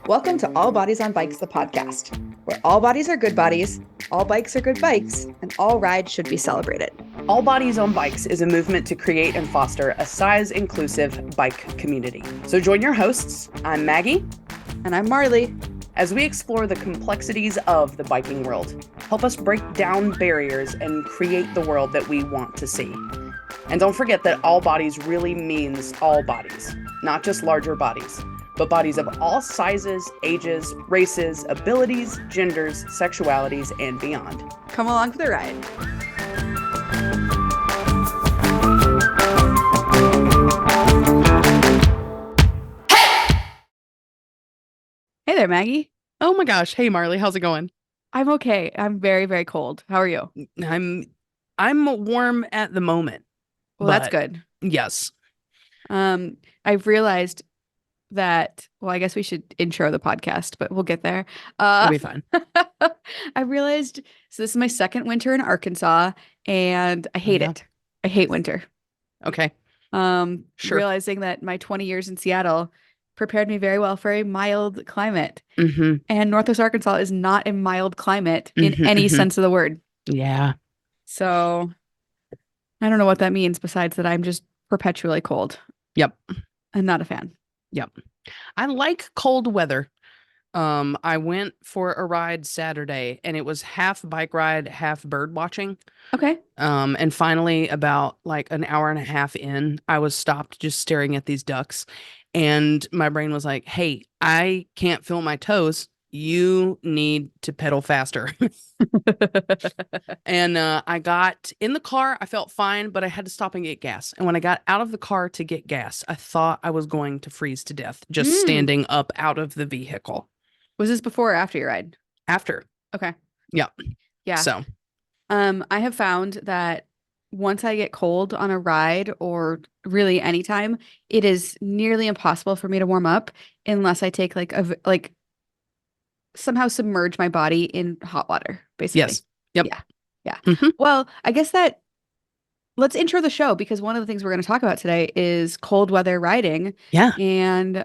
Welcome to All Bodies on Bikes, the podcast, where all bodies are good bodies, all bikes are good bikes, and all rides should be celebrated. All Bodies on Bikes is a movement to create and foster a size-inclusive bike community. So join your hosts, I'm Maggie. And I'm Marley. As we explore the complexities of the biking world, help us break down barriers and create the world that we want to see. And don't forget that all bodies really means all bodies, not just larger bodies, but bodies of all sizes, ages, races, abilities, genders, sexualities, and beyond. Come along for the ride. Hey there, Maggie. Oh my gosh. Hey, Marley. How's it going? I'm okay. I'm very, very cold. How are you? I'm warm at the moment. Well, that's good. Yes. I've realized that, well, I guess we should intro the podcast, but we'll get there. It'll be fine. I realized, so this is my second winter in Arkansas, and I hate it. I hate winter. Okay. Sure. Realizing that my 20 years in Seattle prepared me very well for a mild climate. Mm-hmm. And Northwest Arkansas is not a mild climate in any sense of the word. Yeah. So I don't know what that means besides that I'm just perpetually cold. Yep. I'm not a fan. Yep. I like cold weather. I went for a ride Saturday and it was half bike ride, half bird watching. Okay. And finally about like an hour and a half in, I was stopped just staring at these ducks. And my brain was like, hey, I can't feel my toes. You need to pedal faster. And I got in the car. I felt fine, but I had to stop and get gas. And when I got out of the car to get gas, I thought I was going to freeze to death just standing up out of the vehicle. Was this before or after your ride? After. Okay. Yep. Yeah. So. I have found that once I get cold on a ride or really anytime, it is nearly impossible for me to warm up unless I take like somehow submerge my body in hot water, basically. Yes. Yep. Yeah. Mm-hmm. Well, I guess let's intro the show because one of the things we're going to talk about today is cold weather riding. Yeah. And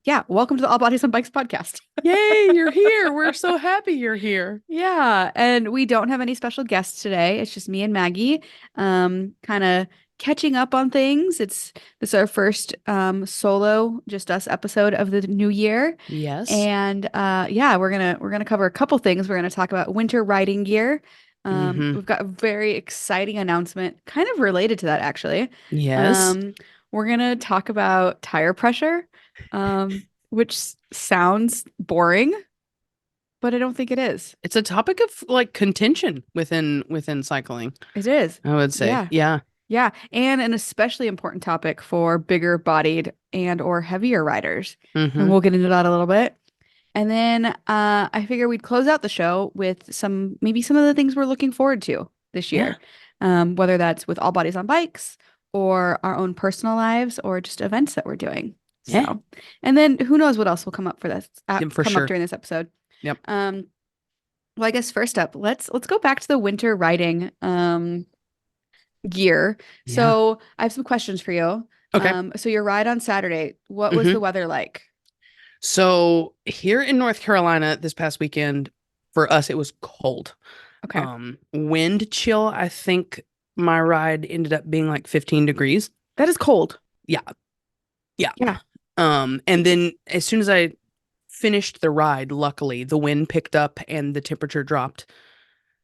yeah, welcome to the All Bodies on Bikes podcast. Yay, you're here. We're so happy you're here. Yeah, and we don't have any special guests today. It's just me and Maggie, kind of catching up on things. This is our first solo, just us episode of the new year. Yes. And yeah, we're gonna cover a couple things. We're gonna talk about winter riding gear. We've got a very exciting announcement, kind of related to that, actually. Yes. We're gonna talk about tire pressure. Which sounds boring, but I don't think it is. It's a topic of like contention within cycling. It is. I would say. Yeah. Yeah. And an especially important topic for bigger bodied and or heavier riders. Mm-hmm. And we'll get into that a little bit. And then I figure we'd close out the show with maybe some of the things we're looking forward to this year. Yeah. Whether that's with All Bodies on Bikes or our own personal lives or just events that we're doing. So, yeah. And then who knows what else will come up for this? Up during this episode. Yep. Well, I guess first up, let's go back to the winter riding gear. Yeah. So I have some questions for you. Okay. So your ride on Saturday, what was the weather like? So here in North Carolina this past weekend, for us it was cold. Okay. Wind chill. I think my ride ended up being like 15 degrees. That is cold. Yeah. And then as soon as I finished the ride, luckily the wind picked up and the temperature dropped.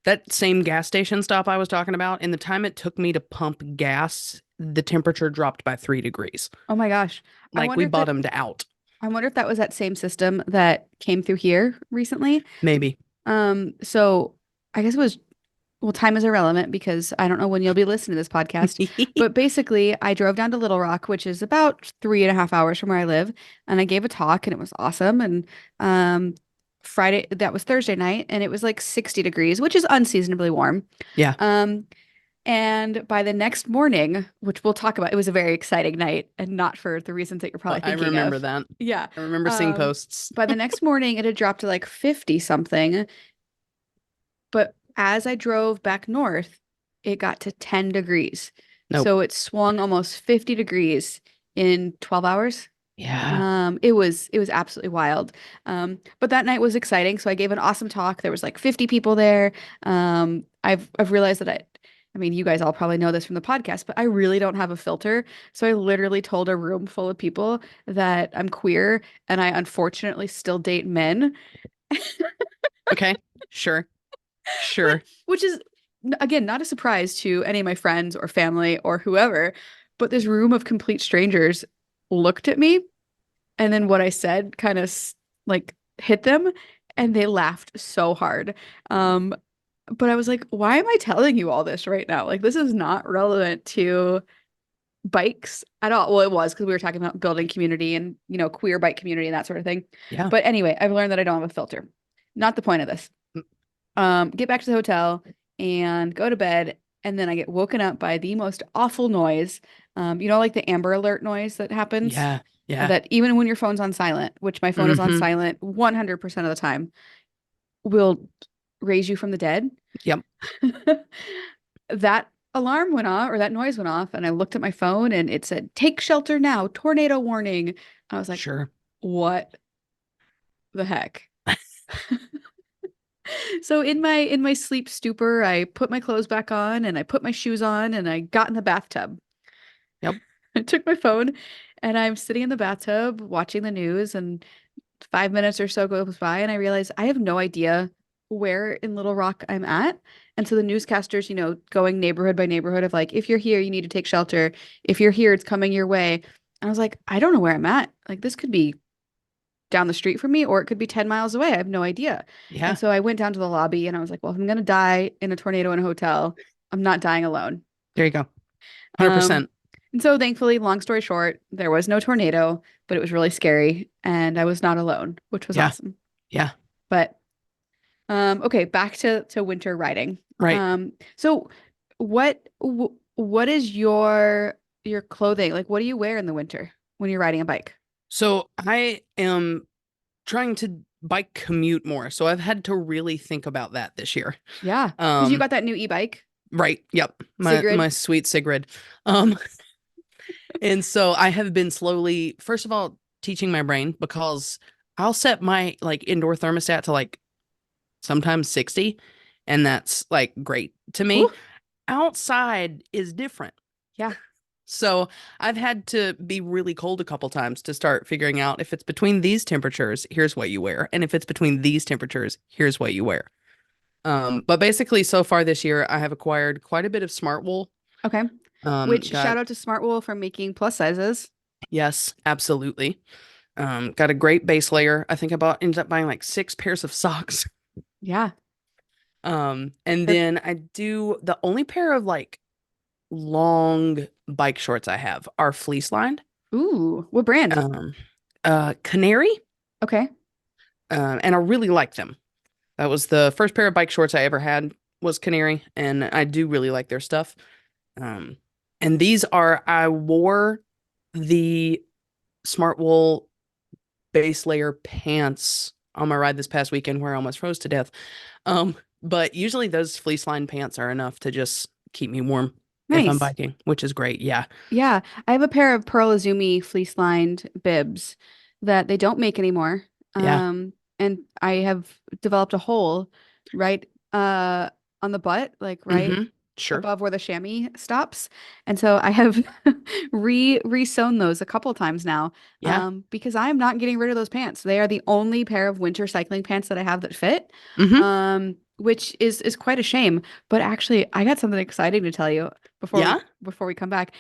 That same gas station stop I was talking about, in the time it took me to pump gas, the temperature dropped by 3 degrees. Oh my gosh. Like we bottomed out. I wonder if that was that same system that came through here recently. Maybe. So I guess it was, well, time is irrelevant because I don't know when you'll be listening to this podcast. But basically, I drove down to Little Rock, which is about 3.5 hours from where I live. And I gave a talk and it was awesome. And Friday, that was Thursday night, and it was like 60 degrees, which is unseasonably warm. Yeah. And by the next morning, which we'll talk about, it was a very exciting night and not for the reasons that you're probably thinking of. I remember that. Yeah. I remember seeing posts. By the next morning, it had dropped to like 50 something. But as I drove back north, it got to 10 degrees. Nope. So it swung almost 50 degrees in 12 hours. Yeah. It was absolutely wild. But that night was exciting. So I gave an awesome talk. There was like 50 people there. I've realized that I mean, you guys all probably know this from the podcast, but I really don't have a filter. So I literally told a room full of people that I'm queer and I unfortunately still date men. Okay. Sure. But Sure. which is again not a surprise to any of my friends or family or whoever, but this room of complete strangers looked at me and then what I said kind of like hit them and they laughed so hard. Um but I was like, why am I telling you all this right now? Like this is not relevant to bikes at all. Well, it was because we were talking about building community and, queer bike community and that sort of thing. Yeah. But anyway, I've learned that I don't have a filter. Not the point of this. Get back to the hotel and go to bed. And then I get woken up by the most awful noise. Like the Amber Alert noise that happens, Yeah. Yeah. that even when your phone's on silent, which my phone is on Mm-hmm. silent 100% of the time, will raise you from the dead. Yep. That alarm went off or that noise went off, and I looked at my phone and it said, "Take shelter now, tornado warning." I was like, Sure. what the heck? So in my sleep stupor, I put my clothes back on and I put my shoes on and I got in the bathtub. Yep. I took my phone and I'm sitting in the bathtub watching the news and 5 minutes or so goes by and I realize I have no idea where in Little Rock I'm at. And so the newscasters, going neighborhood by neighborhood of like, if you're here, you need to take shelter. If you're here, it's coming your way. And I was like, I don't know where I'm at. Like this could be down the street from me or it could be 10 miles away. I have no idea. And Yeah. so I went down to the lobby and I was like, well, if I'm going to die in a tornado in a hotel, I'm not dying alone. There you go. Um, 100%. and so thankfully, long story short, there was no tornado, but it was really scary and I was not alone, which was Yeah. awesome. Yeah. But okay, back to winter riding. Right. So what is your clothing? Like what do you wear in the winter when you're riding a bike? So I am trying to bike commute more. So I've had to really think about that this year. Yeah, because you Um, got that new e-bike, right. Yep. My Sigrid. sweet Sigrid. Um, and so I have been slowly, first of all, teaching my brain because I'll set my like indoor thermostat to like sometimes 60, and that's like great to me. Whew. Outside is different. Yeah. So I've had to be really cold a couple times to start figuring out if it's between these temperatures, here's what you wear. And if it's between these temperatures, here's what you wear. But basically so far this year, I have acquired quite a bit of smart wool. Okay. Which Got, shout out to Smartwool for making plus sizes. yes, absolutely. Got a great base layer. I think I ended up buying like 6 pairs of socks. Yeah. And That then I do the only pair of like long bike shorts I have are fleece lined. Ooh, what brand? Um, Canary. Okay. And I really like them. That was the first pair of bike shorts I ever had was Canary, and I do really like their stuff. Um, and I wore the Smart Wool base layer pants on my ride this past weekend where I almost froze to death. But usually those fleece lined pants are enough to just keep me warm if I'm Nice. biking, which is great. Yeah. Yeah, I have a pair of Pearl Izumi fleece-lined bibs that they don't make anymore. Yeah. And I have developed a hole right on the butt, like right Mm-hmm. Sure. above where the chamois stops. And so I have re-sewn those a couple times now. Yeah. Because I am not getting rid of those pants. They are the only pair of winter cycling pants that I have that fit. Mm-hmm. Which is quite a shame. But actually, I got something exciting to tell you Yeah. before we come back.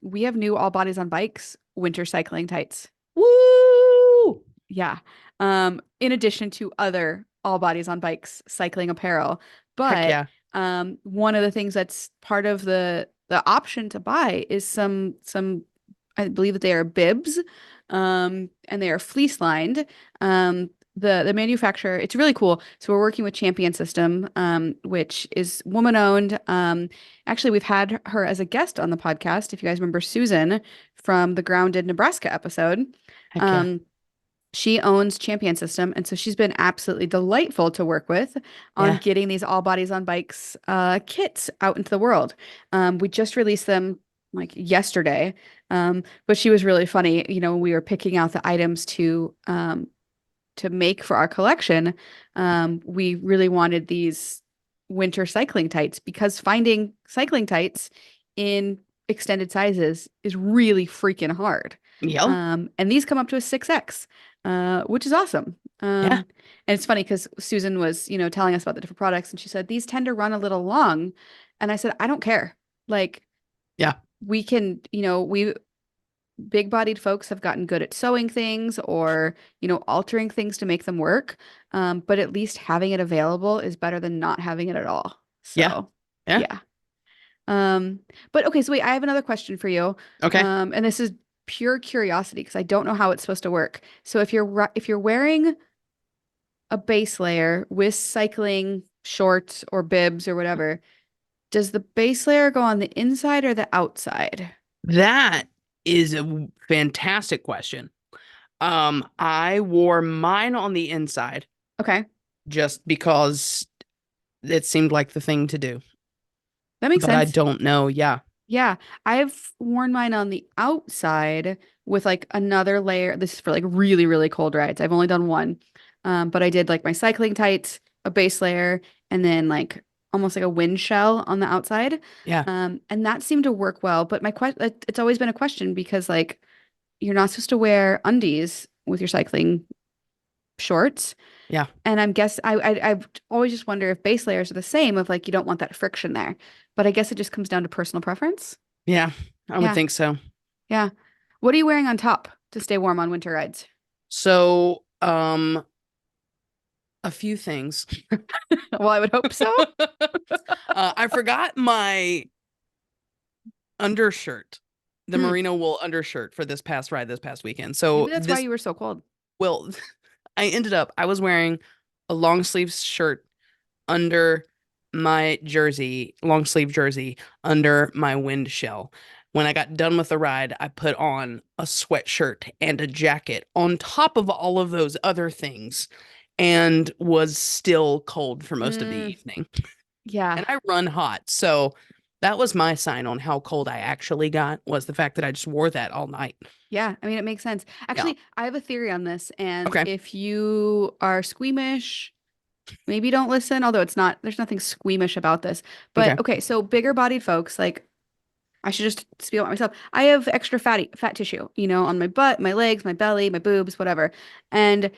We have new all bodies on bikes winter cycling tights. Woo! Yeah. In addition to other all bodies on bikes cycling apparel. Heck But yeah. one of the things that's part of the option to buy is some I believe that they are bibs, and they are fleece lined. The manufacturer, it's really cool. So we're working with Champion System, which is woman owned. Actually, we've had her as a guest on the podcast. If you guys remember Susan from the Grounded Nebraska episode. Heck yeah. Um, She owns Champion System, and so she's been absolutely delightful to work with on Yeah. getting these all bodies on bikes kits out into the world. We just released them like yesterday, but she was really funny. You know, when we were picking out the items to make for our collection, we really wanted these winter cycling tights because finding cycling tights in extended sizes is really freaking hard. Yep. And these come up to a 6X, which is awesome. Yeah. And it's funny because Susan was, telling us about the different products and she said, these tend to run a little long. And I said, I don't care. Like, Yeah. we can, we big bodied folks have gotten good at sewing things or, altering things to make them work. But at least having it available is better than not having it at all. Yeah. So, Yeah. yeah. But okay, so wait, I have another question for you. Okay. And this is pure curiosity because I don't know how it's supposed to work. So if you're wearing a base layer with cycling shorts or bibs or whatever, does the base layer go on the inside or the outside? That is a fantastic question. I wore mine on the inside Okay, just because it seemed like the thing to do, that makes but I sense. don't know. Yeah. Yeah, I've worn mine on the outside with like another layer. This is for like really, really cold rides. I've only done one. But I did like my cycling tights, a base layer, and then like almost like a wind shell on the outside. Yeah. And that seemed to work well. But my question, it's always been a question because like you're not supposed to wear undies with your cycling shorts. Yeah. And I've always just wonder if base layers are the same of like you don't want that friction there. But I guess it just comes down to personal preference. Yeah. I would Yeah. think so. Yeah. What are you wearing on top to stay warm on winter rides? So, a few things. Well, I would hope so. I forgot my undershirt, the Hmm. merino wool undershirt for this past ride this past weekend. So Maybe that's why you were so cold. well, I was wearing a long sleeve shirt under my jersey, long sleeve jersey under my wind shell. When I got done with the ride, I put on a sweatshirt and a jacket on top of all of those other things and was still cold for most of the Mm, evening. yeah. And I run hot. So that was my sign on how cold I actually got was the fact that I just wore that all night. Yeah. I mean, it makes sense. Yeah. Actually, I have a theory on this. And Okay. if you are squeamish, maybe don't listen, although there's nothing squeamish about this. Okay. But okay, so bigger bodied folks, like I should just spiel out myself. I have extra fat tissue, on my butt, my legs, my belly, my boobs, whatever. And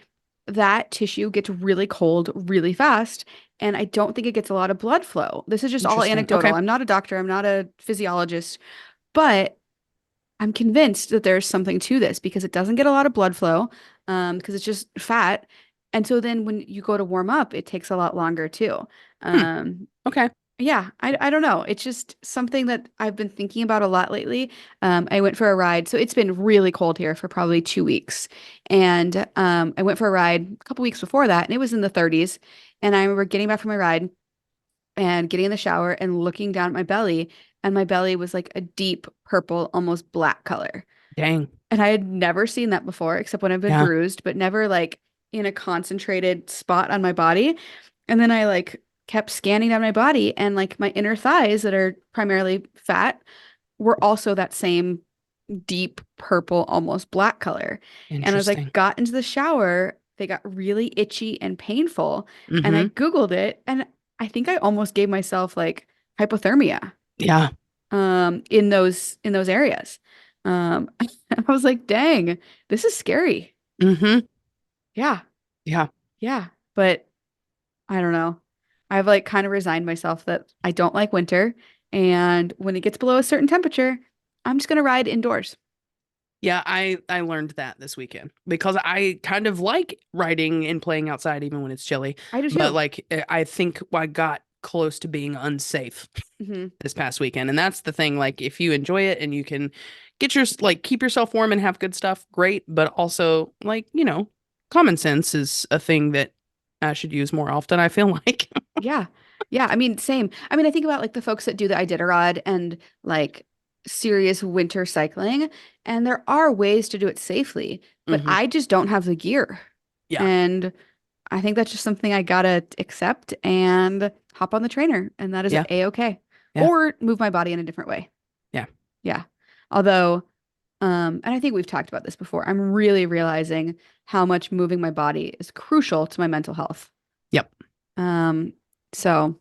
that tissue gets really cold really fast. And I don't think it gets a lot of blood flow. This is just all Interesting. anecdotal. Okay. I'm not a doctor, I'm not a physiologist, but I'm convinced that there's something to this because it doesn't get a lot of blood flow, because it's just fat. And so then when you go to warm up, it takes a lot longer too. Hmm. Um, Okay. yeah, I don't know. It's just something that I've been thinking about a lot lately. I went for a ride. So it's been really cold here for probably 2 weeks. And I went for a ride a couple weeks before that, and it was in the 30s. And I remember getting back from my ride and getting in the shower and looking down at my belly, and my belly was like a deep purple, almost black color. Dang. And I had never seen that before, except when I've been Yeah. bruised, but never like in a concentrated spot on my body. And then I like kept scanning down my body, and like my inner thighs that are primarily fat were also that same deep purple, almost black color. And I was like, Interesting. got into the shower, they got really itchy and painful. And I Mm-hmm. Googled it, and I think I almost gave myself like hypothermia Yeah. in those areas. And I was like, dang, this is scary. Mm-hmm. Yeah, Yeah. yeah. But I don't know. I've like kind of resigned myself that I don't like winter. And when it gets below a certain temperature, I'm just gonna ride indoors. Yeah, I learned that this weekend because I kind of like riding and playing outside even when it's chilly. I do But too. like I think I got close to being unsafe Hmm. this past weekend. And that's the thing, like if you enjoy it and you can get your like keep yourself warm and have good stuff, great, but also like, common sense is a thing that I should use more often, I feel like. Yeah. Yeah. I mean, same. I mean, I think about like the folks that do the Iditarod and like serious winter cycling, and there are ways to do it safely, but Hmm. I just don't have the gear. Yeah. And I think that's just something I gotta accept and hop on the trainer, and that is Yeah. a-okay. Yeah. Or move my body in a different way. Yeah. Yeah. Although, and I think we've talked about this before, I'm really realizing how much moving my body is crucial to my mental health. Yep. Um, so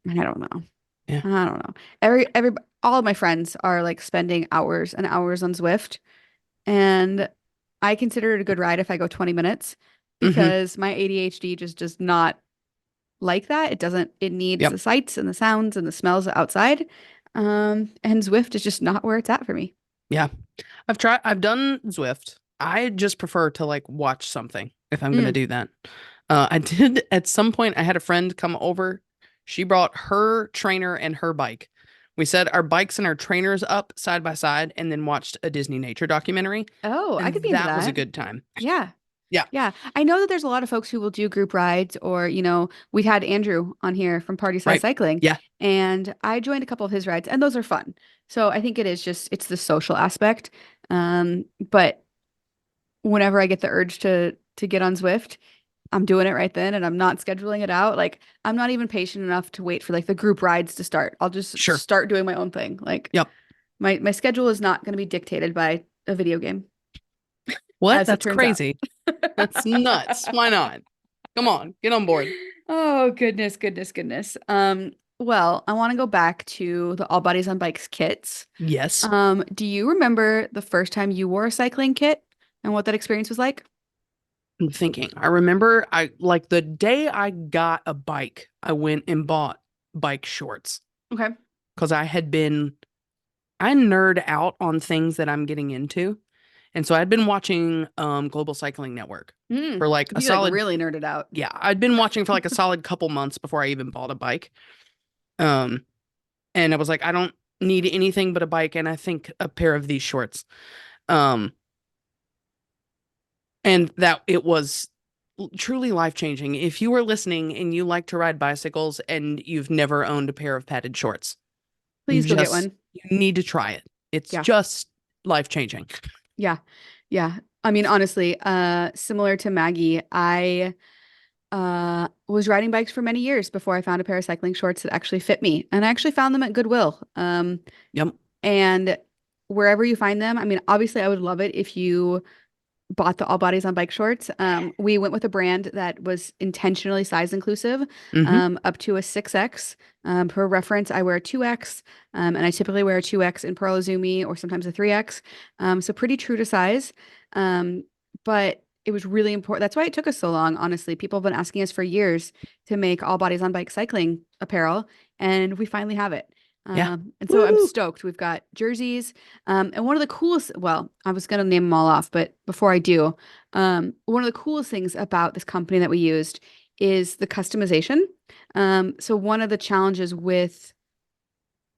I don't know. Yeah. I don't know. All of my friends are like spending hours and hours on Zwift, and I consider it a good ride if I go 20 minutes Hmm. because my ADHD just does not like that. It needs Yep. the sights and the sounds and the smells outside. And Zwift is just not where it's at for me. Yeah. I've done Zwift. I just prefer to like watch something if I'm gonna Mm. do that. I did at some point, I had a friend come over. She brought her trainer and her bike. We set our bikes and our trainers up side by side and then watched a Disney nature documentary. Oh, I could be And into that was a that. good time. Yeah. Yeah. Yeah. I know that there's a lot of folks who will do group rides or, we had Andrew on here from Party Size Right. Cycling, Yeah. and I joined a couple of his rides, and those are fun. So I think it's the social aspect. But whenever I get the urge to get on Zwift, I'm doing it right then, and I'm not scheduling it out. Like I'm not even patient enough to wait for like the group rides to start. I'll just Sure. start doing my own thing. Like Yep. my schedule is not going to be dictated by a video game, What? as it That's turns out. crazy. That's nuts. Why not? Come on, get on board. Oh, goodness, goodness, goodness. Well, I want to go back to the All Bodies on Bikes kits. Yes. Do you remember the first time you wore a cycling kit and what that experience was like? I'm thinking. I remember I like the day I got a bike, I went and bought bike shorts Okay. because I nerd out on things that I'm getting into. And so I'd been watching Global Cycling Network for like a You like solid, really nerded out. yeah, I'd been watching for like a solid couple months before I even bought a bike. Um, and I was like, I don't need anything but a bike and I think a pair of these shorts. Um, and that it was truly life-changing. If you are listening and you like to ride bicycles and you've never owned a pair of padded shorts, Please go get one. you need to try it. It's Yeah. just life-changing. Yeah. Yeah. I mean, honestly, similar to Maggie, I was riding bikes for many years before I found a pair of cycling shorts that actually fit me. And I actually found them at Goodwill. Yep. And wherever you find them, I mean, obviously I would love it if you bought the All Bodies on Bike shorts. We went with a brand that was intentionally size inclusive, Hmm. up to a 6X. For reference, I wear a 2X, and I typically wear a 2X in Pearl Izumi or sometimes a 3X. So pretty true to size. Um, but it was really important. That's why it took us so long, honestly. People have been asking us for years to make All Bodies on Bike cycling apparel, and we finally have it. Yeah. And so I'm Woo! stoked. We've got jerseys, and one of the coolest, well, I was going to name them all off, but before I do, one of the coolest things about this company that we used is the customization. So one of the challenges with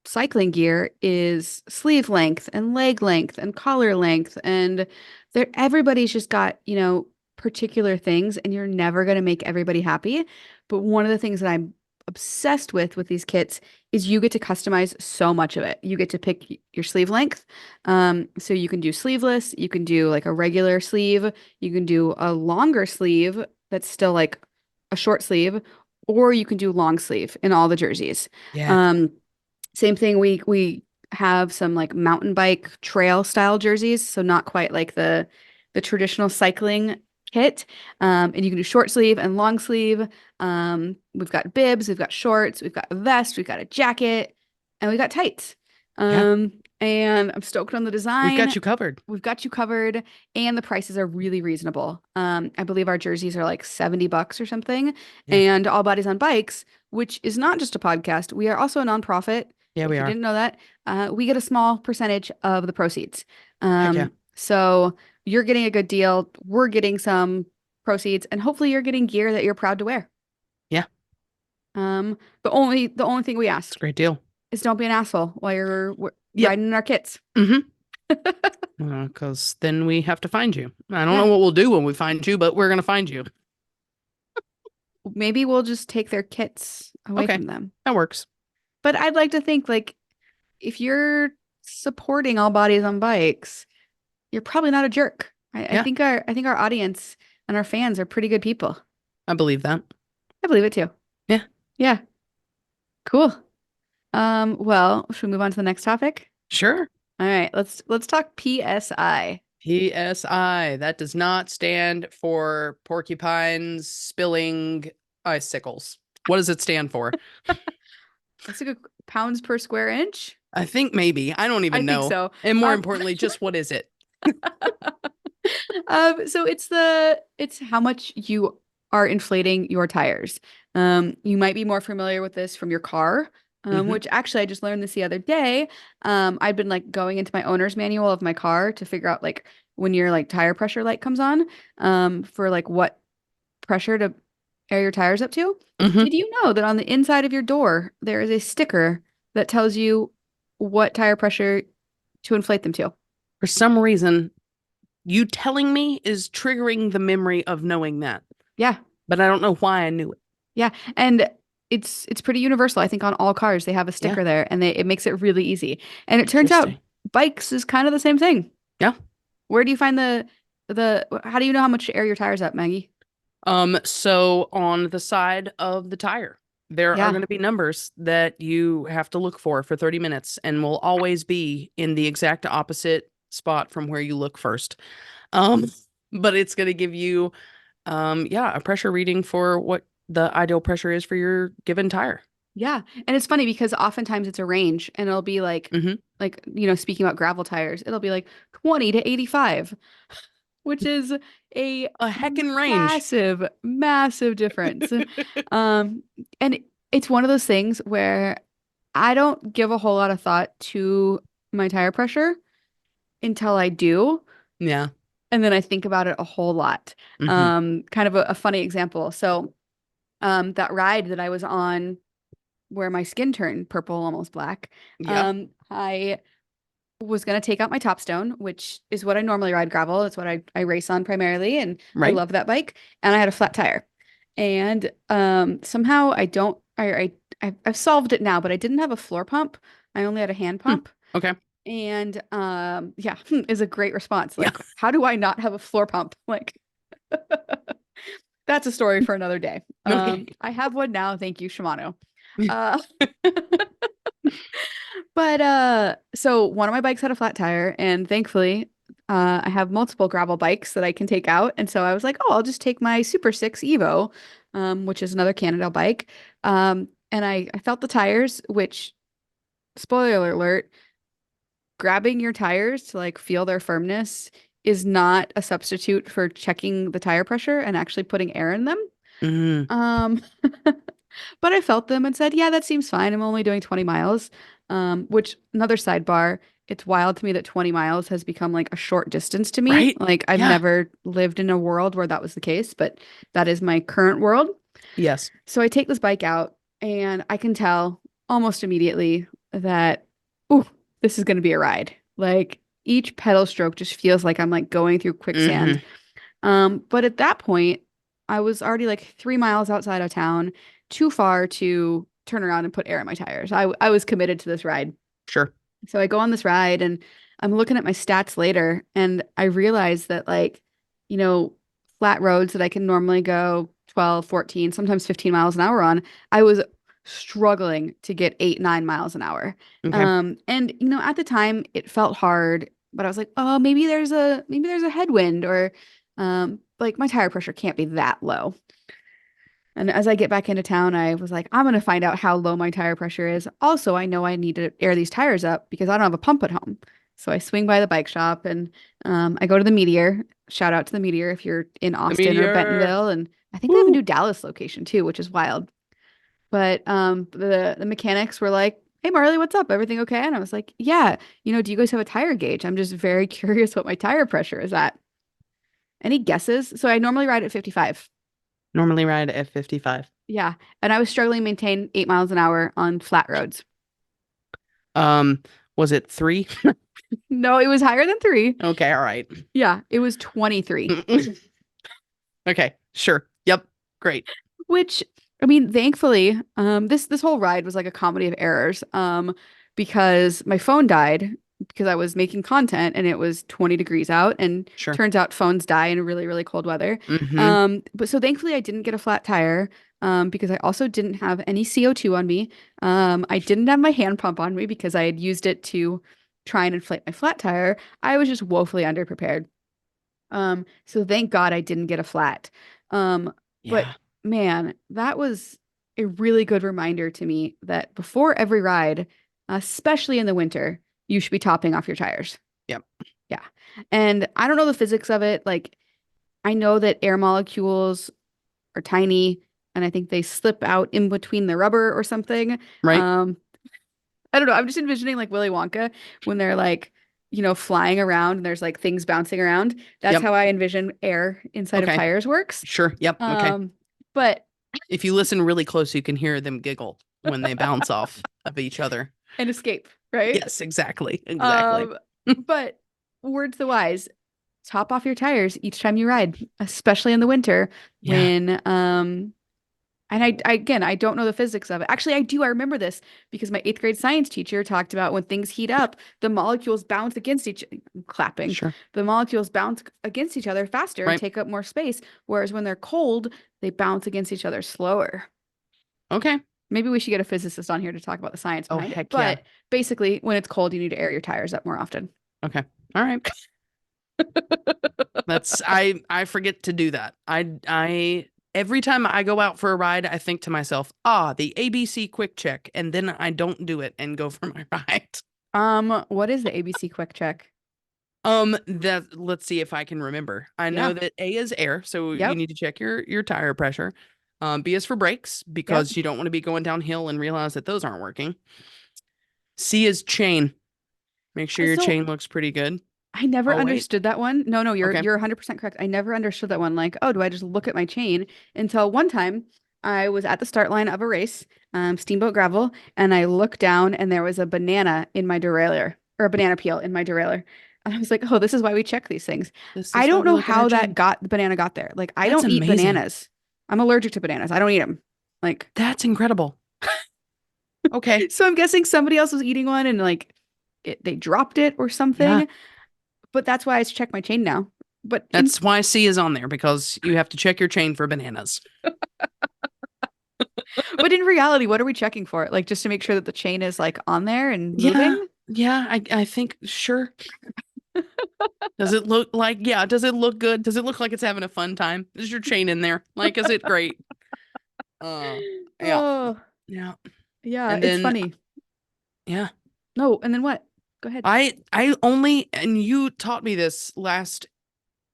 cycling gear is sleeve length and leg length and collar length, and everybody's just got, particular things, and you're never going to make everybody happy. But one of the things that I'm obsessed with these kits is you get to customize so much of it. You get to pick your sleeve length. So you can do sleeveless, you can do like a regular sleeve, you can do a longer sleeve that's still like a short sleeve, or you can do long sleeve in all the jerseys. Yeah. Um, Same thing, we have some like mountain bike trail style jerseys, so not quite like the traditional cycling kit. And you can do short sleeve and long sleeve. We've got bibs, we've got shorts, we've got a vest, we've got a jacket, and we got tights. Yeah. And I'm stoked on the We've got design. you covered. We've got you covered, and the prices are really reasonable. I believe our jerseys are like $70 or something. Yeah. And All Bodies on Bikes, which is not just a podcast, we are also a nonprofit. Yeah, we If you are. didn't know that, we get a small percentage of the proceeds. Heck yeah. So you're getting a good deal. We're getting some proceeds, and hopefully you're getting gear that you're proud to wear. Yeah. The only thing we It's a ask great deal. is don't be an asshole while you're Yep. riding in our kits. Mm-hmm. Because then we have to find you. I don't Yeah. know what we'll do when we find you, but we're gonna find you. Maybe we'll just take their kits away Okay, from them. that works. But I'd like to think like if you're supporting all bodies on bikes, you're probably not a jerk. Yeah, I think our audience and our fans are pretty good people. I believe that. I believe it too. Yeah, Yeah, cool. Well, should we move on to the next topic? sure. All right, let's talk PSI. PSI. That does not stand for porcupines spilling icicles. What does it stand for? That's a good pounds per square inch. I think maybe. I don't I even think know. so. And more Um, importantly, just what is it? so it's how much you are inflating your tires. You might be more familiar with this from your car, Hmm. which actually I just learned this the other day. I've been like going into my owner's manual of my car to figure out like when your like tire pressure light comes on, for like what pressure to air your tires up to. Hmm. Did you know that on the inside of your door there is a sticker that tells you what tire pressure to inflate them to? For some reason, you telling me is triggering the memory of knowing that, Yeah. but I don't know why I knew it. Yeah, and it's pretty universal. I think on all cars they have a Yeah, sticker there, and it makes it really easy. And it turns out interesting. bikes is kind of the same thing. Yeah. Where do you find the how do you know how much to air your tires up, Maggie? So on the side of the tire, there are Yeah, going to be numbers that you have to look for 30 minutes and will always be in the exact opposite spot from where you look first. Um, but it's going to give you, yeah, a pressure reading for what the ideal pressure is for your given tire. yeah. And it's funny because oftentimes it's a range, and it'll be Hmm. like speaking about gravel tires, it'll be like 20 to 85, which is a A heckin' range. massive, massive difference. Um, and it's one of those things where I don't give a whole lot of thought to my tire pressure until I do, Yeah. and then I think about it a whole lot. Hmm. Kind of a funny example. So, that ride that I was on where my skin turned purple, almost black, Yep. I was gonna take out my topstone, which is what I normally ride gravel. It's what I race on primarily, and I Right. love that bike. And I had a flat tire, and somehow I don't. I've solved it now, but I didn't have a floor pump. I only had a hand Hmm. pump. Okay. And yeah, is a great response. Yeah. Like, how do I not have a floor pump? Like, that's a story for another day. Okay. I have one now, thank you, Shimano. Uh, but so one of my bikes had a flat tire, and thankfully, I have multiple gravel bikes that I can take out. And so I was like, oh, I'll just take my Super 6 Evo, which is another Cannondale bike. And I felt the tires, which, spoiler alert, grabbing your tires to like feel their firmness is not a substitute for checking the tire pressure and actually putting air in them. Hmm. Um, but I felt them and said, yeah, that seems fine. I'm only doing 20 miles. Which, another sidebar, it's wild to me that 20 miles has become like a short distance to me. Right? Like I've Yeah. never lived in a world where that was the case, but that is my current world. Yes. So I take this bike out and I can tell almost immediately that, ooh, this is going to be a ride. Like each pedal stroke just feels like I'm like going through quicksand. Hmm. But at that point, I was already like 3 miles outside of town, too far to turn around and put air in my tires. I was committed to this ride. Sure. So I go on this ride and I'm looking at my stats later and I realize that like, you know, flat roads that I can normally go 12, 14, sometimes 15 miles an hour on, I was struggling to get 8, 9 miles an hour. Okay. And at the time it felt hard, but I was like, oh, maybe there's a headwind or like my tire pressure can't be that low. And as I get back into town, I was like, I'm going to find out how low my tire pressure is. Also, I know I need to air these tires up because I don't have a pump at home. So I swing by the bike shop and I go to the Meteor. Shout out to the Meteor if you're in The Austin or meteor. Bentonville. And I think they have a Woo. new Dallas location too, which is wild. But the mechanics were like, "Hey Marley, what's up? Everything okay?" And I was like, "Yeah, do you guys have a tire gauge? I'm just very curious what my tire pressure is at." Any guesses? So I normally ride at 55. Normally ride at 55. Yeah. And I was struggling to maintain 8 miles an hour on flat roads. Um, was it 3? No, it was higher than 3. Okay, all right. Yeah, it was 23, Okay, sure. Yep. Great. which I mean, thankfully, this whole ride was like a comedy of errors. Because my phone died because I was making content and it was 20 degrees out, and Sure. turns out phones die in really, really cold weather. Mm-hmm. But so thankfully I didn't get a flat tire, because I also didn't have any CO2 on me. I didn't have my hand pump on me because I had used it to try and inflate my flat tire. I was just woefully underprepared. So thank God I didn't get a flat. Um, but Yeah. man, that was a really good reminder to me that before every ride, especially in the winter, you should be topping off your tires. Yep. Yeah. And I don't know the physics of it. Like, I know that air molecules are tiny, and I think they slip out in between the rubber or something. Right. Um, I don't know. I'm just envisioning like Willy Wonka when they're like, flying around and there's like things bouncing around. That's Yep. how I envision air inside of Okay. tires works. Sure. Yep. Okay. Um, but If you listen really close, you can hear them giggle when they bounce off of each other. and escape, right? Yes, exactly. Exactly. Um, but words the wise, top off your tires each time you ride, especially in the winter Yeah. when and I again, I don't know the physics of it. Actually, I do. I remember this because my eighth grade science teacher talked about when things heat up, the molecules bounce against each I'm clapping. Sure. The molecules bounce against each other faster and Right. take up more space, whereas when they're cold, they bounce against each other slower. Okay. Maybe we should get a physicist on here to talk about the science Oh, behind it. heck yeah. But basically, when it's cold, you need to air your tires up more often. Okay. All right. I forget to do that. I every time I go out for a ride, I think to myself, the ABC quick check, and then I don't do it and go for my ride. What is the ABC quick check? That let's see if I can remember. I know Yeah. that A is air, so you Yep. need to check your tire pressure. B is for brakes Yep. because you don't want to be going downhill and realize that those aren't working. C is chain. Make sure your So chain looks pretty good. I never Oh wait. understood that one. No, no, you're Okay. you're 100% correct. I never understood that one. Like, oh, do I just look at my chain? Until one time I was at the start line of a race, Steamboat Gravel, and I looked down and there was a banana in my derailleur, or a banana peel in my derailleur. And I was like, oh, this is why we check these things. This I is why don't we know look at our how chain. the banana got there. Like, I That's don't eat amazing. bananas. I'm allergic to bananas. I don't eat them. Like, That's incredible. Okay. so I'm guessing somebody else was eating one and like they dropped it or Yeah. something. But that's why I check my chain now. But in That's why C is on there because you have to check your chain for bananas. But in reality, what are we checking for? Like just to make sure that the chain is like on there and Yeah. moving? Yeah, I think sure. Does it look like, yeah, does it look good? Does it look like it's having a fun time? Is your chain in there? Like, is it great? Uh, yeah, Oh, yeah. yeah, And it's then, funny. yeah, No, and then what? Go ahead. I only, and you taught me this last,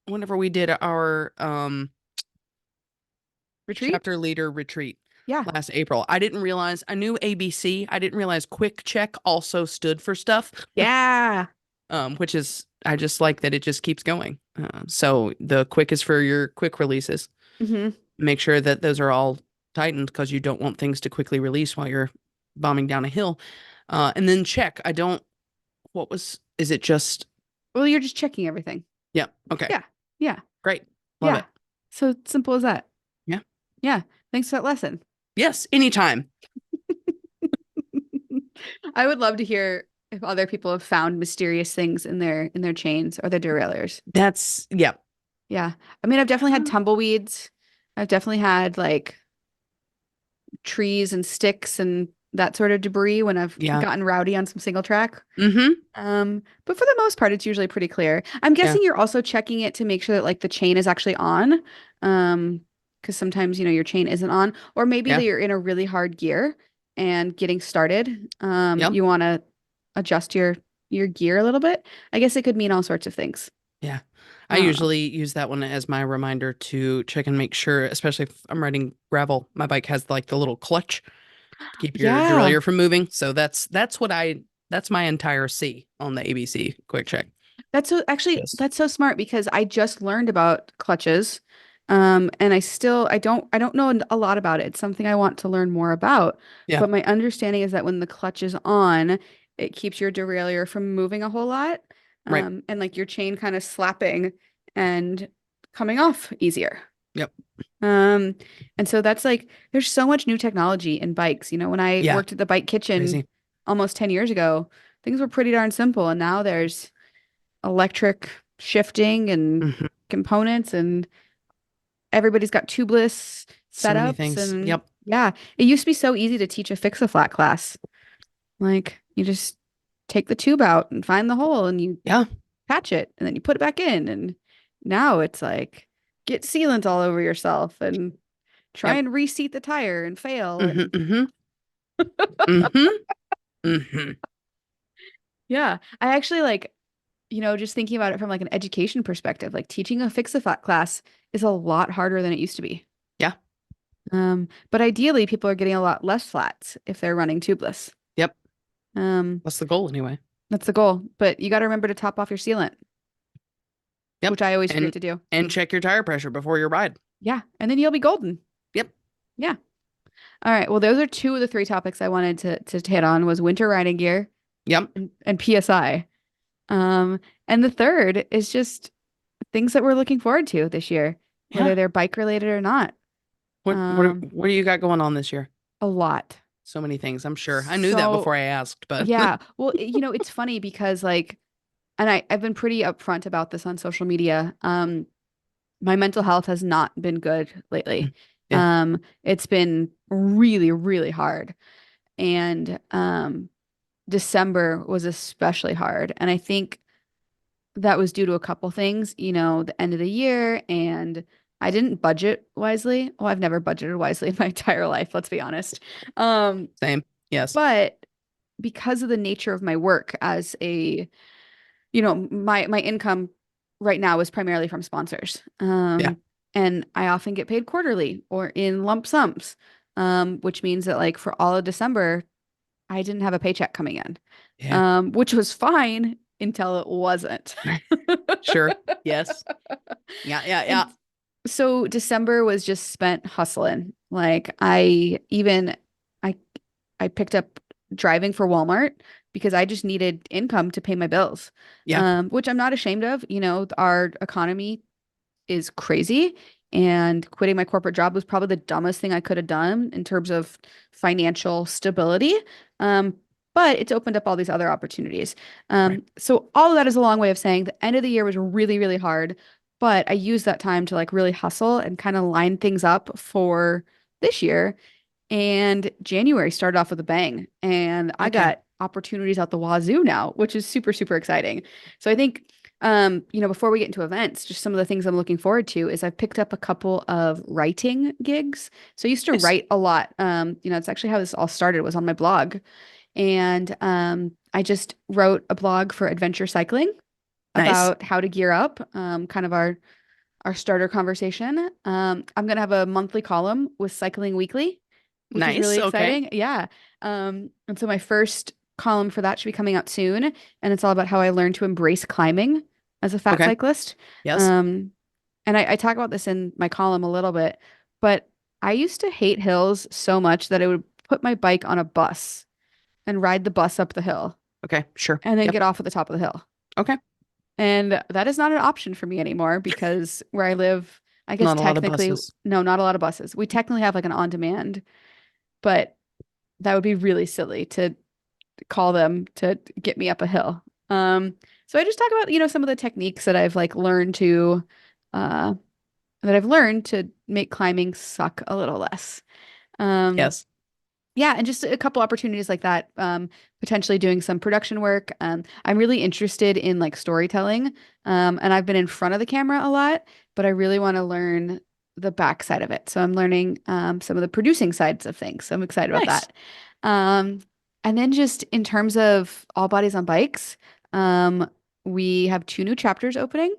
whenever we did our Retreat? chapter leader retreat Yeah. last April. I didn't realize, I knew ABC. I didn't realize quick check also stood for stuff. Yeah. Which is, I just like that it just keeps going. So the quick is for your quick releases. Hmm. Make sure that those are all tightened because you don't want things to quickly release while you're bombing down a hill. And then check. Is it just, Well, you're just checking everything. yeah, okay, Yeah. Yeah. great. Love Yeah. it. So simple as that. Yeah. Yeah. Thanks for that lesson. Yes, anytime. I would love to hear if other people have found mysterious things in their chains or their derailleurs. Yeah. Yeah. I mean, I've definitely had tumbleweeds. I've definitely had like trees and sticks and that sort of debris when I've Yeah. gotten rowdy on some single track. Mm-hmm. But for the most part, it's usually pretty clear. I'm Yeah. guessing you're also checking it to make sure that like the chain is actually on. Because sometimes, your chain isn't on, or maybe that Yeah. you're in a really hard gear and getting started. Yep. You want to adjust your gear a little bit. I guess it could mean all sorts of things. Yeah. I Um, usually use that one as my reminder to check and make sure, especially if I'm riding gravel, my bike has like the little clutch to keep your yeah. derailleur from moving. So that's my entire C on the ABC quick check. That's so smart because I just learned about clutches. And I don't know a lot about it. It's something I want to learn more about. Yeah. But my understanding is that when the clutch is on, it keeps your derailleur from moving a whole lot. Right. And like your chain kind of slapping and coming off easier. Yep. Um, and so that's like there's so much new technology in bikes. When I Yeah. worked at the bike kitchen Crazy. almost 10 years ago, things were pretty darn simple. And now there's electric shifting and Hmm. components, and everybody's got tubeless So many setups. things. And Yep. yeah, it used to be so easy to teach a fix a flat class. Like you just take the tube out and find the hole and you Yeah. patch it and then you put it back in. And now it's like get sealant all over yourself and try Yep. and reseat the tire and fail. Hmm. And Hmm. Hmm. Hmm. yeah, I actually like, just thinking about it from like an education perspective, like teaching a fix a flat class is a lot harder than it used to be. Yeah. But ideally people are getting a lot less flats if they're running tubeless. Yep. Um, That's the goal anyway. that's the goal. But you got to remember to top off your sealant, Yep. which I always forget And to do. check your tire pressure before your ride. Yeah, and then you'll be golden. Yep. Yeah. All right. Well, those are two of the three topics I wanted to hit on was winter riding gear Yep. and PSI. Um, and the third is just things that we're looking forward to this year, whether Yeah. they're bike related or not. What do you got going on this year? A lot. So many things, I'm sure. I knew that So before I asked, but yeah. Well, it's funny because like, and I've been pretty upfront about this on social media. My mental health has not been good lately. yeah. It's been really, really hard. And December was especially hard. And I think that was due to a couple things, the end of the year, and I didn't budget wisely. Well, I've never budgeted wisely in my entire life, let's be honest. Um, Same. Yes. but because of the nature of my work as my income right now is primarily from sponsors. Yeah. And I often get paid quarterly or in lump sums, which means that like for all of December, I didn't have a paycheck coming in, Yeah. which was fine until it wasn't. Sure. Yes. Yeah. Yeah. And Yeah. so December was just spent hustling. Like I I picked up driving for Walmart because I just needed income to pay my bills. Yeah. Which I'm not ashamed of. Our economy is crazy, and quitting my corporate job was probably the dumbest thing I could have done in terms of financial stability. Um, but it's opened up all these other opportunities. Right. So all of that is a long way of saying the end of the year was really, really hard, but I used that time to like really hustle and kind of line things up for this year. And January started off with a bang, and I Okay. got opportunities out the wazoo now, which is super, super exciting. So I think, before we get into events, just some of the things I'm looking forward to is I've picked up a couple of writing gigs. So I used to Nice. write a lot. It's actually how this all started was on my blog. And I just wrote a blog for adventure cycling Nice. about how to gear up, kind of our starter conversation. I'm gonna have a monthly column with Cycling Weekly, which is Nice. really Okay. exciting. Yeah. And so my first column for that should be coming out soon, and it's all about how I learned to embrace climbing as a fat Okay. cyclist. Yes. Um, and I talk about this in my column a little bit, but I used to hate hills so much that I would put my bike on a bus and ride the bus up the hill Okay. Sure. and then Yep. get off at the top of the hill. Okay. And that is not an option for me anymore because where I live, I guess Not a lot of technically, buses. no, not a lot of buses. We technically have like an on-demand, but that would be really silly to call them to get me up a hill. So I just talk about, some of the techniques that I've like uh, learned to make climbing suck a little less. Um, Yes. yeah, and just a couple opportunities like that. Potentially doing some production work. I'm really interested in like storytelling. And I've been in front of the camera a lot, but I really want to learn the back side of it. So I'm learning some of the producing sides of things. So I'm excited about Nice. that. Um, and then just in terms of All Bodies on Bikes, we have two new chapters opening.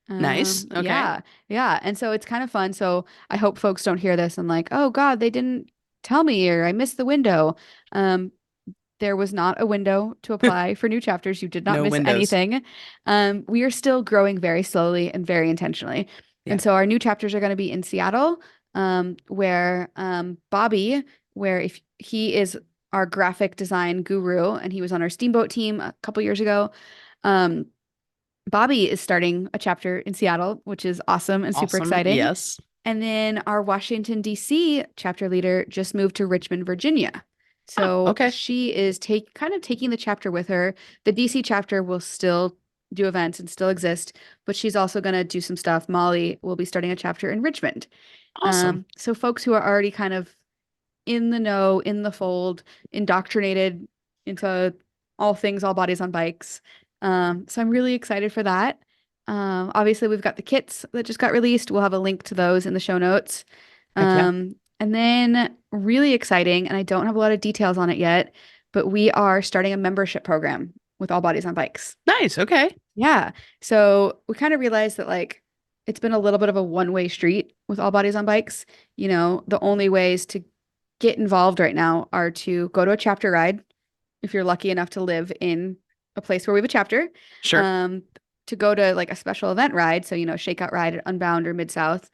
Nice. Okay. Yeah, yeah. And so it's kind of fun. So I hope folks don't hear this and like, oh God, they didn't tell me or I missed the window. Um, there was not a window to apply for new chapters. You did not No miss windows. anything. We are still growing very slowly and very intentionally. Yeah. And so our new chapters are going to be in Seattle, where Bobby, where if he is our graphic design guru and he was on our Steamboat team a couple years ago. Um, Bobby is starting a chapter in Seattle, which is awesome and super Awesome. exciting. Yes. And then our Washington, D.C. chapter leader just moved to Richmond, Virginia. Oh, So okay. she is kind of taking the chapter with her. The DC chapter will still do events and still exist, but she's also going to do some stuff. Molly will be starting a chapter in Richmond. Awesome. So folks who are already kind of in the know, in the fold, indoctrinated into all things, all bodies on bikes. So I'm really excited for that. Obviously, we've got the kits that just got released. We'll have a link to those in the show notes. Heck yeah. And then really exciting, and I don't have a lot of details on it yet, but we are starting a membership program with All Bodies on Bikes. Nice. Okay. Yeah. So we kind of realized that like it's been a little bit of a one-way street with All Bodies on Bikes. The only ways to get involved right now are to go to a chapter ride if you're lucky enough to live in a place where we have a chapter. Sure. Um, to go to like a special event ride, so shakeout ride at Unbound or Mid South.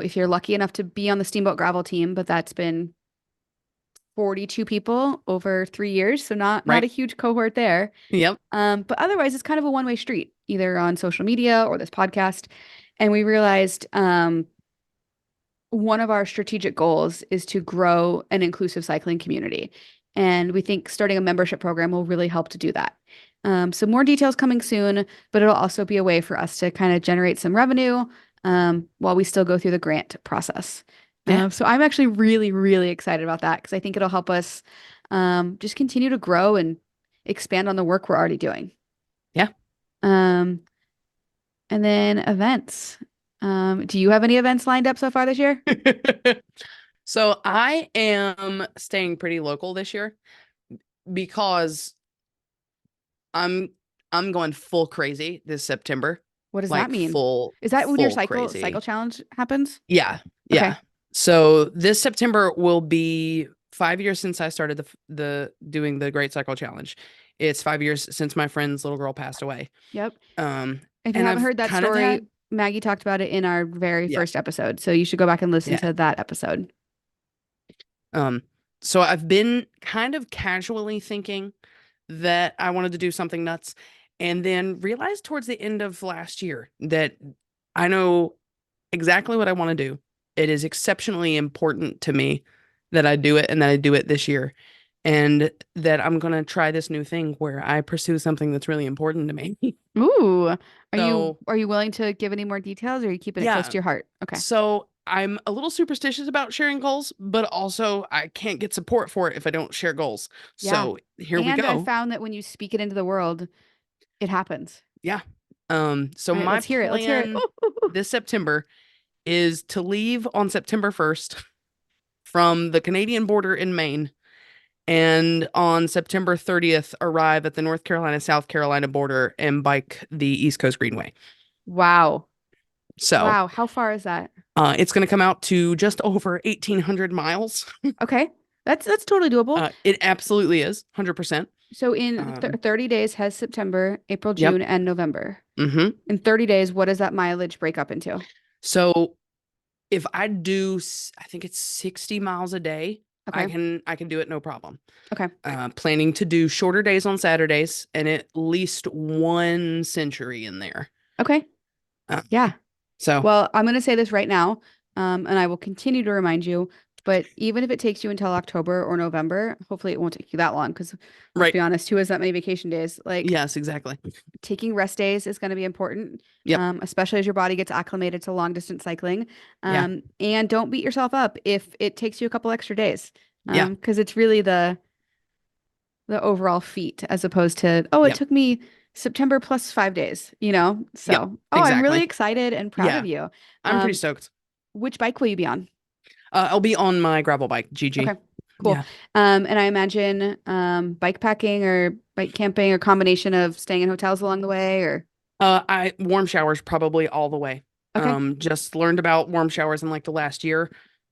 If you're lucky enough to be on the Steamboat Gravel team, but that's been 42 people over 3 years, so not a Right. huge cohort there. Yep. But otherwise, it's kind of a one-way street, either on social media or this podcast. And we realized one of our strategic goals is to grow an inclusive cycling community. And we think starting a membership program will really help to do that. So more details coming soon, but it'll also be a way for us to kind of generate some revenue while we still go through the grant process. Yeah. So I'm actually really, really excited about that because I think it'll help us just continue to grow and expand on the work we're already doing. Yeah. Um, and then events. Do you have any events lined up so far this year? So I am staying pretty local this year because I'm I'm going full crazy this September. What does that Like mean? full Is that when your full cycle crazy. challenge happens? Yeah. Okay. Yeah. So this September will be 5 years since I started the doing the Great Cycle Challenge. It's 5 years since my friend's little girl passed away. Yep. Um, If you and haven't I've heard that kind of story, had, Maggie talked about it in our very yeah, first episode. So you should go back and listen yeah. to that episode. Um, so I've been kind of casually thinking that I wanted to do something nuts, and then realized towards the end of last year that I know exactly what I want to do. It is exceptionally important to me that I do it and that I do it this year. And that I'm going to try this new thing where I pursue something that's really important to me. Ooh. Are you So, are you willing to give any more details or are you keeping it close yeah. to your heart? Okay. So I'm a little superstitious about sharing goals, but also I can't get support for it if I don't share goals. Yeah. So here we And I go. found that when you speak it into the world, it happens. Yeah. So All right, my let's hear it. Let's hear it. plan Ooh, ooh, ooh. this September is to leave on September 1st from the Canadian border in Maine, and on September 30th arrive at the North Carolina South Carolina border and bike the East Coast Greenway. Wow. So, Wow. How far is that? it's going to come out to just over 1,800 miles. Okay. That's totally doable. It absolutely is 100%. So in th Um, 30 days has September, April, yep. June, and November. hmm In 30 days, what does that mileage break up into? So if I do, I think it's 60 miles a day, I Okay. can do it no problem. Okay. Planning to do shorter days on Saturdays and at least one century in there. Okay. Uh, Yeah. so Well, I'm going to say this right now, and I will continue to remind you, but even if it takes you until October or November, hopefully it won't take you that long because let's right. be honest, who has that many vacation days? Like Yes, exactly. taking rest days is going to be important, Yep. especially as your body gets acclimated to long distance cycling. Yeah. And don't beat yourself up if it takes you a couple extra days, Yeah. because it's really the overall feat as opposed to, oh, it Yep. took me September plus 5 days. Yep. So, oh, I'm really Exactly. excited and proud Yeah. of you. I'm pretty Um, stoked. which bike will you be on? I'll be on my gravel bike, GG. Okay, cool. Yeah. And I imagine bike packing or bike camping or combination of staying in hotels along the way or I warm showers probably all the way. okay. Just learned about warm showers in like the last year,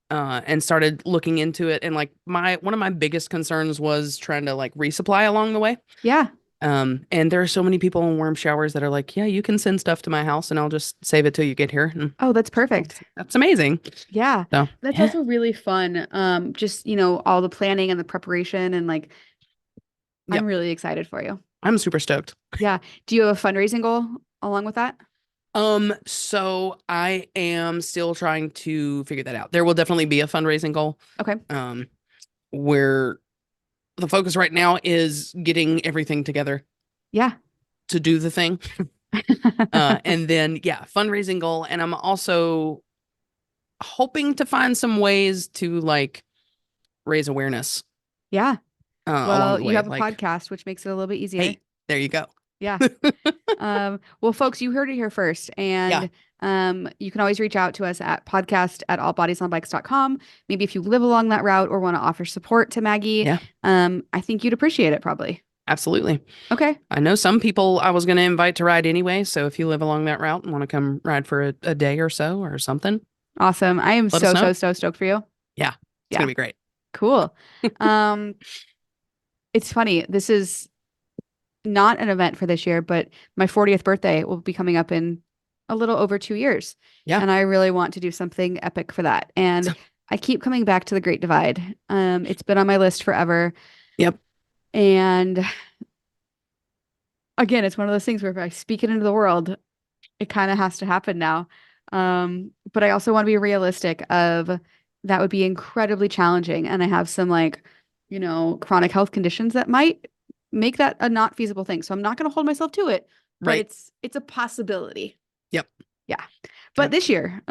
and started looking into it. And like one of my biggest concerns was trying to like resupply along the way. Yeah. And there are so many people in warm showers that are like, yeah, you can send stuff to my house and I'll just save it till you get here. And Oh, that's perfect. that's amazing. Yeah. So That's yeah, also really fun. Just, all the planning and the preparation and like I'm yep. really excited for you. I'm super stoked. Yeah. Do you have a fundraising goal along with that? So I am still trying to figure that out. There will definitely be a fundraising goal. Okay. Um, where the focus right now is getting everything together Yeah. to do the thing. And then, yeah, fundraising goal. And I'm also hoping to find some ways to like raise awareness Yeah. along Well, the you way. have a Like, podcast, which makes it a little bit easier. hey, there you go. Yeah. Well, folks, you heard it here first. Yeah. And you can always reach out to us at podcast@allbodiesonbikes.com. Maybe if you live along that route or want to offer support to Maggie, Yeah, I think you'd appreciate it probably. absolutely. Okay. I know some people I was going to invite to ride anyway. So if you live along that route and want to come ride for a day or so or something, Awesome. I am let us so, know. so, so stoked for you. Yeah, it's going Yeah. to be great. Cool. Um, it's funny. This is not an event for this year, but my 40th birthday will be coming up in a little over 2 years. Yeah. And I really want to do something epic for that. And I keep coming back to the Great Divide. It's been on my list forever. Yep. And again, it's one of those things where if I speak it into the world, it kind of has to happen now. But I also want to be realistic of that would be incredibly challenging. And I have some like, chronic health conditions that might make that a not feasible thing. So I'm not going to hold myself to it, but Right. it's a possibility. Yep. Yeah. But Yep. this year,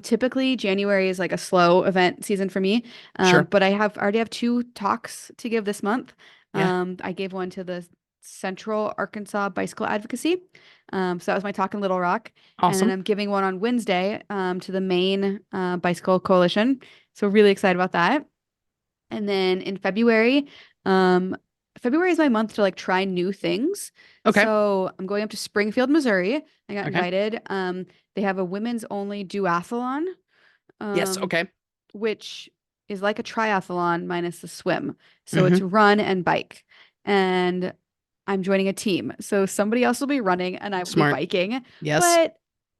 typically January is like a slow event season for me. Sure. But already have two talks to give this month. Yeah. I gave one to the Central Arkansas Bicycle Advocacy. So that was my talk in Little Rock. And then Awesome. I'm giving one on Wednesday, to the Maine Bicycle Coalition. So really excited about that. And then in February is my month to like try new things. Okay. So I'm going up to Springfield, Missouri. I got Okay. invited. They have a women's only duathlon, Yes. um, Okay. which is like a triathlon minus the swim. So it's Mm-hmm. run and bike. And I'm joining a team. So somebody else will be running and I will be Smart. biking. Yes. But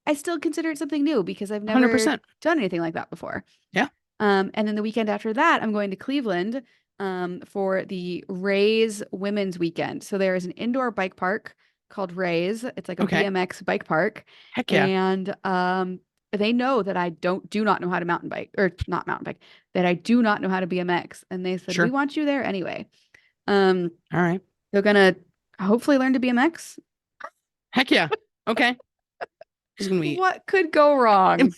I still consider it something new because I've never 100%. done anything like that before. Yeah. And then the weekend after that, I'm going to Cleveland for the Rays Women's Weekend. So there is an indoor bike park called Rays. It's like a Okay. BMX bike park, Heck yeah. and they know that I do not know how to mountain bike or not mountain bike, that I do not know how to BMX, and they said we Sure. want you there anyway. Um, All right. they're gonna hopefully learn to BMX. Heck yeah. Okay. It's going to be, What could go wrong?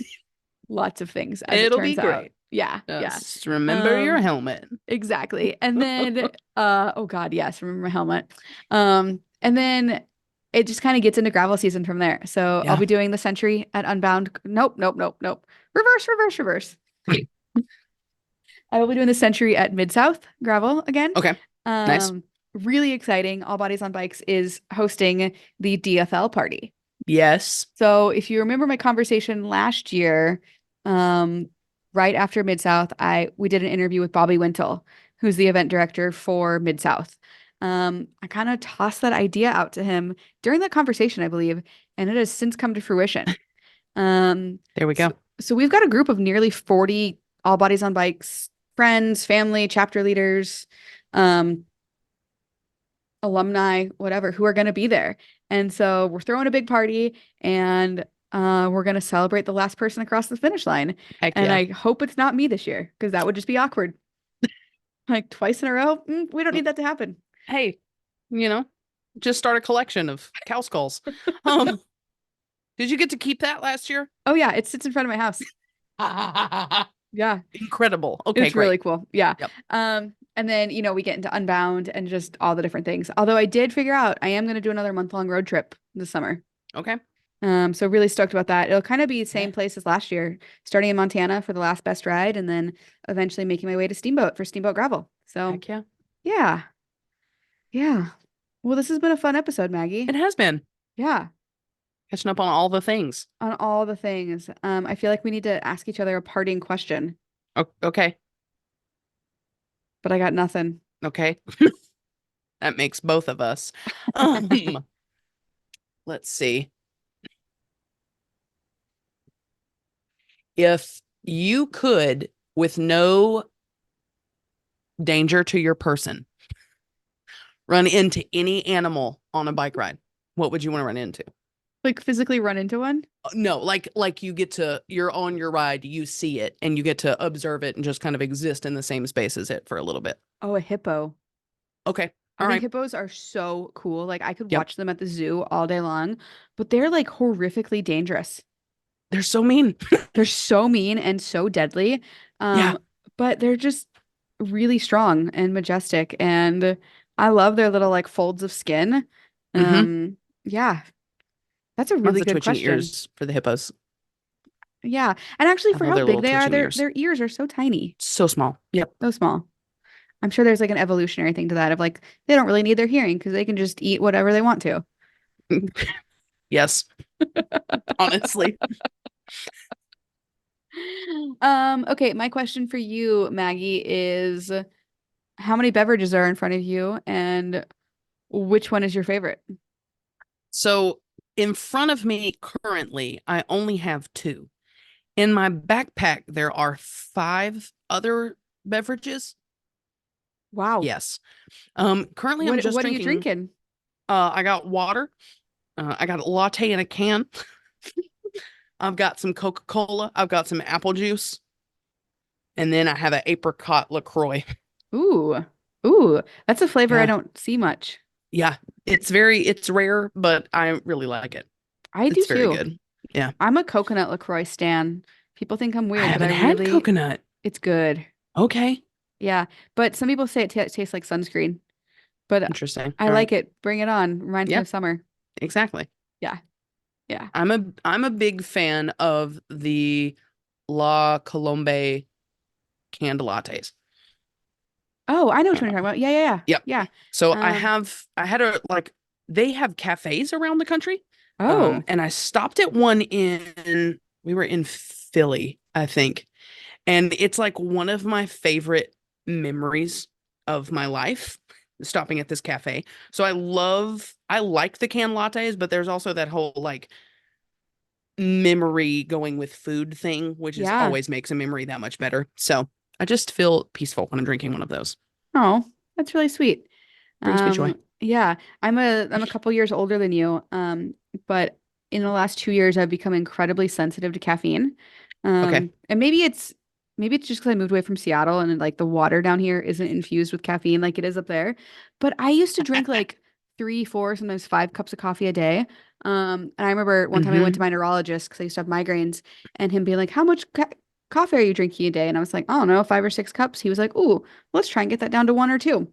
Lots of things, as it it'll be turns out. great. Yeah, yeah. Just remember your Um, helmet. Exactly. And then oh God, yes, remember my helmet. And then it just kind of gets into gravel season from there. So I'll Yeah. be doing the Century at Unbound. Nope, nope, nope, nope. Reverse, reverse, reverse. I will be doing the Century at Mid-South gravel again. Okay. Nice. Um, really exciting. All Bodies on Bikes is hosting the DFL party. Yes. So if you remember my conversation last year, right after Mid-South, we did an interview with Bobby Wintle, who's the event director for Mid-South. I kind of tossed that idea out to him during that conversation, I believe, and it has since come to fruition. There we go. So we've got a group of nearly 40 All Bodies on Bikes friends, family, chapter leaders, alumni, whatever, who are going to be there. And so we're throwing a big party and we're going to celebrate the last person across the finish line. Heck And yeah. I hope it's not me this year because that would just be awkward. Like twice in a row. We don't need that to happen. Hey, just start a collection of cow skulls. Um, did you get to keep that last year? Oh, yeah. It sits in front of my house. Yeah. Incredible. Okay, It's great. really cool. Yeah. Yep. And then, we get into Unbound and just all the different things. Although I did figure out I am going to do another month-long road trip this summer. Okay. So really stoked about that. It'll kind of be the same Yeah. place as last year, starting in Montana for the last best ride, and then eventually making my way to Steamboat for Steamboat Gravel. So Heck yeah. yeah. Yeah. Well, this has been a fun episode, Maggie. It has been. Yeah. Catching up on all the things. On all the things. I feel like we need to ask each other a parting question, Okay. but I got nothing. Okay. That makes both of us. Um, let's see. If you could, with no danger to your person, run into any animal on a bike ride, what would you want to run into? Like physically run into one? No, like you're on your ride, you see it, and you get to observe it and just kind of exist in the same space as it for a little bit. Oh, a hippo. Okay. I All think right. hippos are so cool. Like I could Yep. watch them at the zoo all day long, but they're like horrifically dangerous. They're so mean. They're so mean and so deadly. Yeah. Um, but they're just really strong and majestic. And I love their little like folds of skin. Mm-hmm. Yeah, that's a Love really the good twitching question. ears for the hippos. Yeah. And actually I for love how their big little they are, twitching ears. their ears are so tiny, So small. Yep. so small. I'm sure there's like an evolutionary thing to that of like they don't really need their hearing because they can just eat whatever they want to. Yes, honestly. Okay, my question for you, Maggie, is how many beverages are in front of you and which one is your favorite? So in front of me currently, I only have two. In my backpack, there are five other beverages. Wow. Yes. Currently I'm just What are you drinking. drinking? I got water. I got a latte in a can. I've got some Coca-Cola. I've got some apple juice, and then I have an apricot LaCroix. Ooh. Ooh, that's a flavor I Yeah, don't see much. yeah. It's rare, but I really like it. I do It's very too. good. Yeah. I'm a coconut LaCroix stan. People think I'm I weird, but haven't had coconut. it's good. Okay. Yeah, but some people say it tastes like sunscreen, but Interesting. I All right. like it. Bring it on. Reminds me Yeah, of summer. exactly. Yeah. Yeah. I'm a big fan of the La Colombe canned lattes. Oh, I know which one you're Uh, talking about. Yeah, yeah, yep. yeah. So Yeah. I had a like they have cafes around the country. Oh, And I stopped at one we were in Philly, I think. And it's like one of my favorite memories of my life, stopping at this cafe. So I like the canned lattes, but there's also that whole like memory going with food thing, which is yeah. always makes a memory that much better. So I just feel peaceful when I'm drinking one of those. Oh, that's really sweet. Brings me joy. Yeah, I'm a couple years older than you. But in the last 2 years, I've become incredibly sensitive to caffeine. Okay. And maybe it's just because I moved away from Seattle and like the water down here isn't infused with caffeine like it is up there. But I used to drink like 3, 4, sometimes 5 cups of coffee a day. And I remember one time I went to Mm-hmm. my neurologist because I used to have migraines, and him being like, "How much coffee are you drinking a day?" And I was like, "I don't know, 5 or 6 cups." He was like, "Ooh, let's try and get that down to 1 or 2."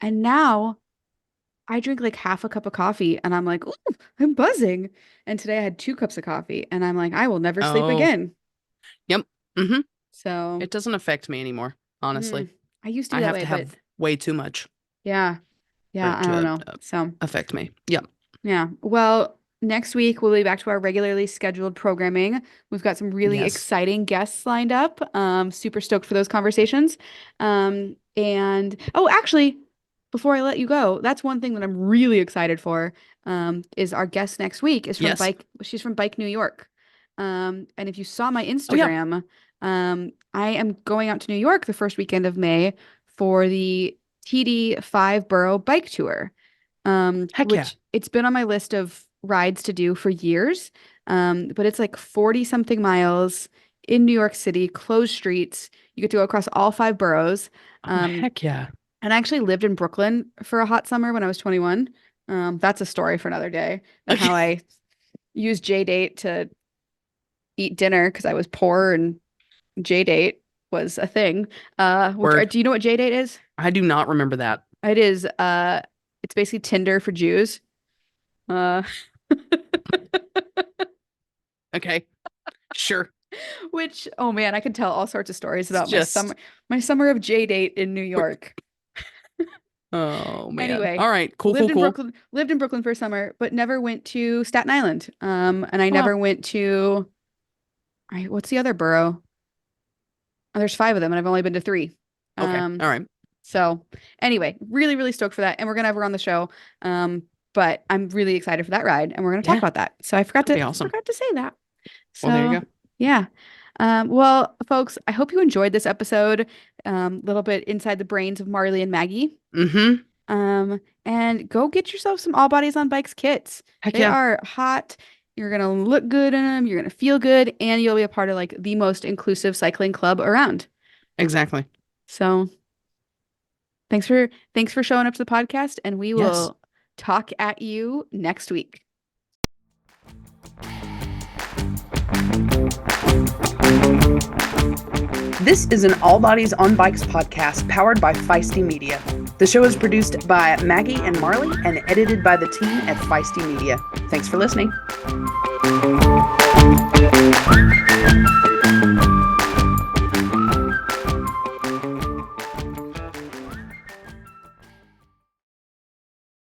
And now I drink like half a cup of coffee and I'm like, ooh, I'm buzzing. And today I had 2 cups of coffee and I'm like, I will never sleep Oh, again. yep. Mm-hmm. So, It doesn't affect me anymore, honestly. I used to I be that have way, to but have way too much yeah, for yeah, it I don't to know. So, affect me. Yep. yeah. Well, next week we'll be back to our regularly scheduled programming. We've got some really Yes. exciting guests lined up. Super stoked for those conversations. And oh, actually, before I let you go, that's one thing that I'm really excited for. Is our guest next week is from Yes. Bike. She's from Bike New York. And if you saw my Oh yeah. Instagram, I am going out to New York the first weekend of May for the TD 5 borough bike tour, Heck yeah. which it's been on my list of rides to do for years. But it's like 40 something miles in New York City, closed streets. You get to go across all 5 boroughs. Oh Um, heck yeah. and I actually lived in Brooklyn for a hot summer when I was 21. That's a story for another day of Okay. how I used J date to eat dinner because I was poor and J date was a thing. Word. Do you know what J date is? I do not remember that. It is it's basically Tinder for Jews. Uh Okay. Sure. Which, oh man, I could tell all sorts of stories It's about just my summer of J date in New York. oh man. Anyway, All right. Cool, cool, cool. Lived in Brooklyn for a summer, but never went to Staten Island. And I Oh, wow. never went to, what's the other borough? Oh, there's 5 of them, and I've only been to 3. Okay. Um, All right. so anyway, really, really stoked for that, and we're gonna have her on the show. But I'm really excited for that ride, and we're gonna talk Yeah, about that. So that'll be awesome. forgot to say that. Well, there you So go. yeah. Well, folks, I hope you enjoyed this episode. Little bit inside the brains of Marley and Maggie. Mm-hmm. And go get yourself some All Bodies on Bikes kits. Heck They yeah. are hot. You're going to look good in them. You're going to feel good. And you'll be a part of like the most inclusive cycling club around. Exactly. So thanks for showing up to the podcast. And we will talk at you next week. This is an All Bodies on Bikes podcast powered by Feisty Media. The show is produced by Maggie and Marley and edited by the team at Feisty Media. Thanks for listening.